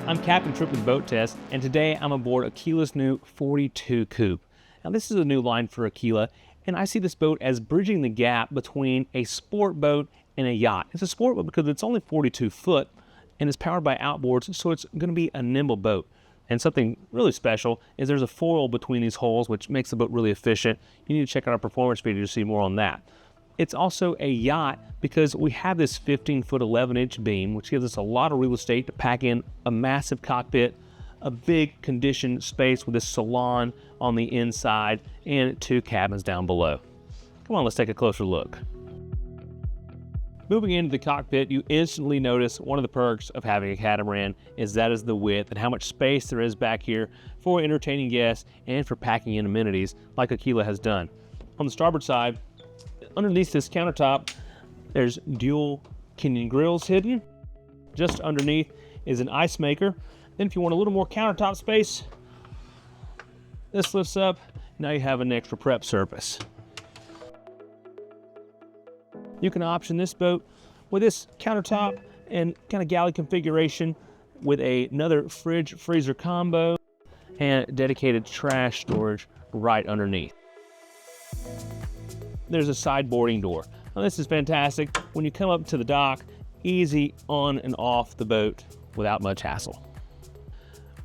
I'm Captain Trip with Boat Test, and today I'm aboard Aquila's new 42 Coupe. Now this is a new line for Aquila, and I see this boat as bridging the gap between a sport boat and a yacht. It's a sport boat because it's only 42 foot and it's powered by outboards, so it's going to be a nimble boat. And something really special is there's a foil between these holes, which makes the boat really efficient. You need to check out our performance video to see more on that. It's also a yacht because we have this 15-foot 11-inch beam, which gives us a lot of real estate to pack in a massive cockpit, a big conditioned space with a salon on the inside, and 2 cabins down below. Come on, let's take a closer look. Moving into the cockpit, you instantly notice one of the perks of having a catamaran is the width and how much space there is back here for entertaining guests and for packing in amenities like Aquila has done. On the starboard side, underneath this countertop, there's dual Kenyan grills hidden. Just underneath is an ice maker. Then if you want a little more countertop space, this lifts up. Now you have an extra prep surface. You can option this boat with this countertop and kind of galley configuration with another fridge freezer combo and dedicated trash storage right underneath. There's a side boarding door. Now this is fantastic. When you come up to the dock, easy on and off the boat without much hassle.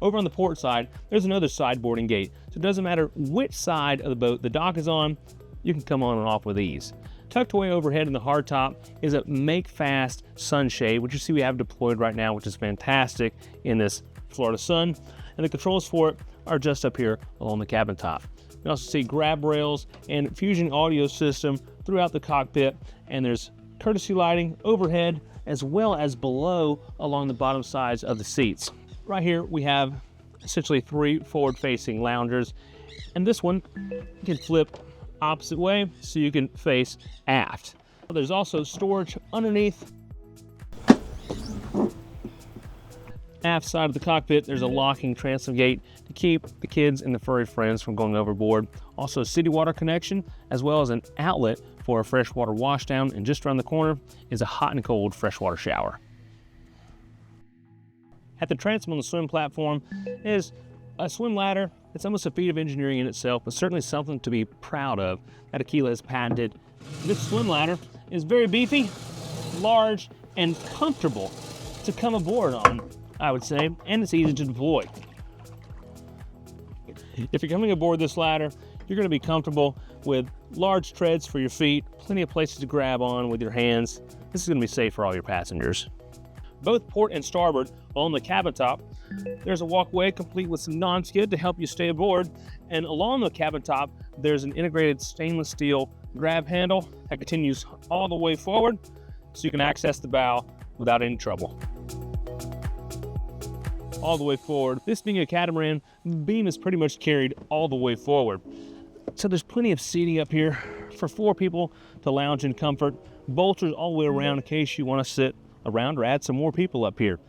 Over on the port side, there's another side boarding gate. So it doesn't matter which side of the boat the dock is on, you can come on and off with ease. Tucked away overhead in the hardtop is a make-fast sunshade, which you see we have deployed right now, which is fantastic in this Florida sun. And the controls for it are just up here along the cabin top. You also see grab rails and fusion audio system throughout the cockpit, and there's courtesy lighting overhead as well as below along the bottom sides of the seats. Right here we have essentially 3 forward-facing loungers, and this one you can flip opposite way so you can face aft. There's also storage underneath. Aft side of the cockpit, there's a locking transom gate to keep the kids and the furry friends from going overboard. Also a city water connection, as well as an outlet for a freshwater washdown, and just around the corner is a hot and cold freshwater shower. At the transom on the swim platform is a swim ladder. It's almost a feat of engineering in itself, but certainly something to be proud of that Aquila has patented. This swim ladder is very beefy, large, and comfortable to come aboard on, I would say, and it's easy to deploy. If you're coming aboard this ladder, you're going to be comfortable with large treads for your feet, plenty of places to grab on with your hands. This is going to be safe for all your passengers. Both port and starboard on the cabin top, there's a walkway complete with some non-skid to help you stay aboard, and along the cabin top, there's an integrated stainless steel grab handle that continues all the way forward so you can access the bow without any trouble. All the way forward. This being a catamaran, the beam is pretty much carried all the way forward. So there's plenty of seating up here for 4 people to lounge in comfort. Bolsters all the way around in case you want to sit around or add some more people up here.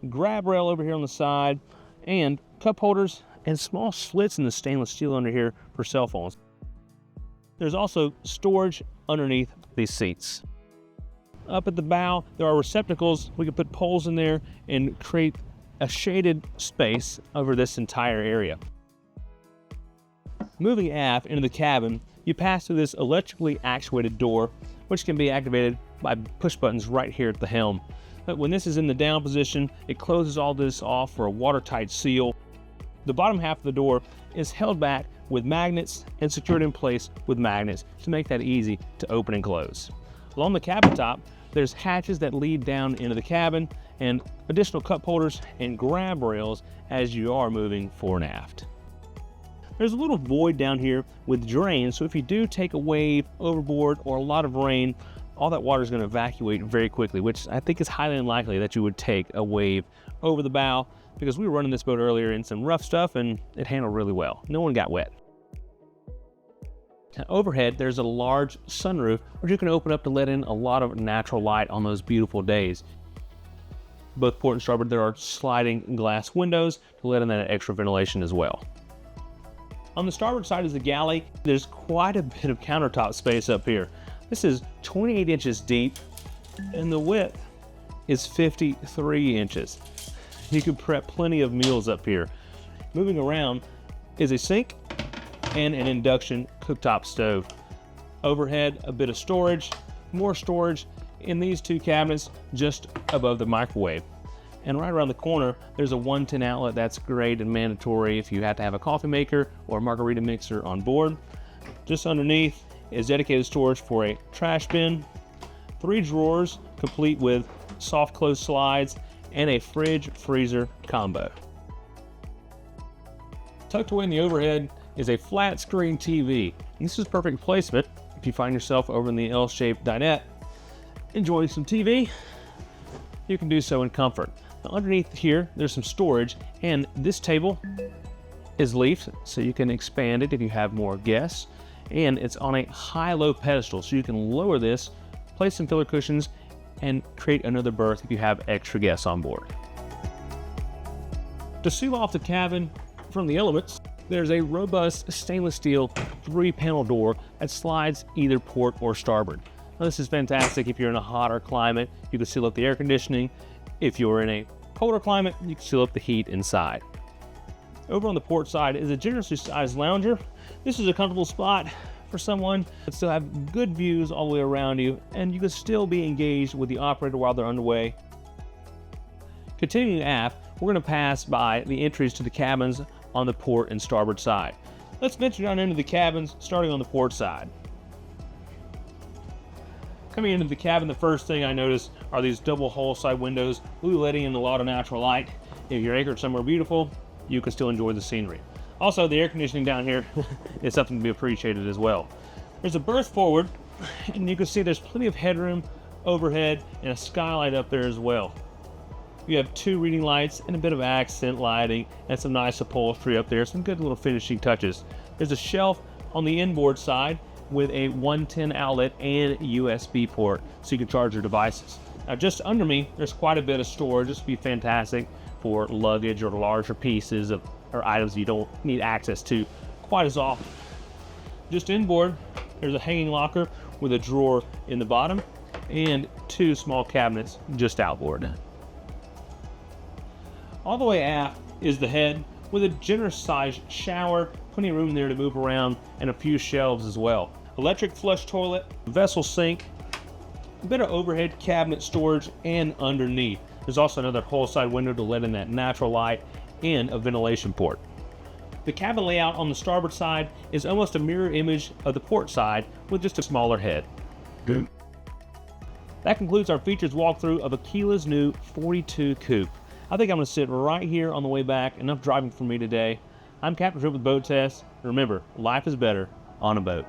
Grab rail over here on the side, and cup holders and small slits in the stainless steel under here for cell phones. There's also storage underneath these seats. Up at the bow, there are receptacles. We can put poles in there and create a shaded space over this entire area. Moving aft into the cabin, you pass through this electrically actuated door, which can be activated by push buttons right here at the helm. But when this is in the down position, it closes all this off for a watertight seal. The bottom half of the door is held back with magnets and secured in place with magnets to make that easy to open and close. Along the cabin top, there's hatches that lead down into the cabin and additional cup holders and grab rails as you are moving fore and aft. There's a little void down here with drains, so if you do take a wave overboard or a lot of rain, all that water is going to evacuate very quickly, which I think is highly unlikely that you would take a wave over the bow, because we were running this boat earlier in some rough stuff and it handled really well. No one got wet. Now, overhead, there's a large sunroof which you can open up to let in a lot of natural light on those beautiful days. Both port and starboard, there are sliding glass windows to let in that extra ventilation as well. On the starboard side is the galley. There's quite a bit of countertop space up here. This is 28 inches deep and the width is 53 inches. You can prep plenty of meals up here. Moving around is a sink and an induction cooktop stove. Overhead, a bit of storage, more storage in these two cabinets just above the microwave. And right around the corner, there's a 110 outlet that's great and mandatory if you have to have a coffee maker or a margarita mixer on board. Just underneath is dedicated storage for a trash bin, 3 drawers complete with soft close slides, and a fridge freezer combo. Tucked away in the overhead is a flat screen TV. This is perfect placement if you find yourself over in the L-shaped dinette enjoying some TV. You can do so in comfort. Now, underneath here, there's some storage, and this table is leafed, so you can expand it if you have more guests. And it's on a high-low pedestal, so you can lower this, place some filler cushions, and create another berth if you have extra guests on board. To seal off the cabin from the elements, there's a robust stainless steel 3-panel door that slides either port or starboard. Now, this is fantastic if you're in a hotter climate. You can seal up the air conditioning. If you're in a colder climate, you can seal up the heat inside. Over on the port side is a generously sized lounger. This is a comfortable spot for someone that still have good views all the way around you, and you can still be engaged with the operator while they're underway. Continuing aft, we're going to pass by the entries to the cabins on the port and starboard side. Let's venture down into the cabins, starting on the port side. Coming into the cabin, the first thing I notice are these double hull side windows, really letting in a lot of natural light. If you're anchored somewhere beautiful, you can still enjoy the scenery. Also, the air conditioning down here is something to be appreciated as well. There's a berth forward, and you can see there's plenty of headroom overhead and a skylight up there as well. You have 2 reading lights and a bit of accent lighting and some nice upholstery up there, some good little finishing touches. There's a shelf on the inboard side with a 110 outlet and USB port so you can charge your devices. Now, just under me, there's quite a bit of storage. This would be fantastic for luggage or larger pieces of or items you don't need access to quite as often. Just inboard, there's a hanging locker with a drawer in the bottom and 2 small cabinets just outboard. All the way aft is the head with a generous sized shower, plenty of room there to move around, and a few shelves as well. Electric flush toilet, vessel sink, a bit of overhead cabinet storage, and underneath there's also another hull side window to let in that natural light and a ventilation port. The cabin layout on the starboard side is almost a mirror image of the port side with just a smaller head. Good. That concludes our features walkthrough of Aquila's new 42 Coupe. I think I'm going to sit right here on the way back. Enough driving for me today. I'm Captain Trip with Boat Test. Remember, life is better on a boat.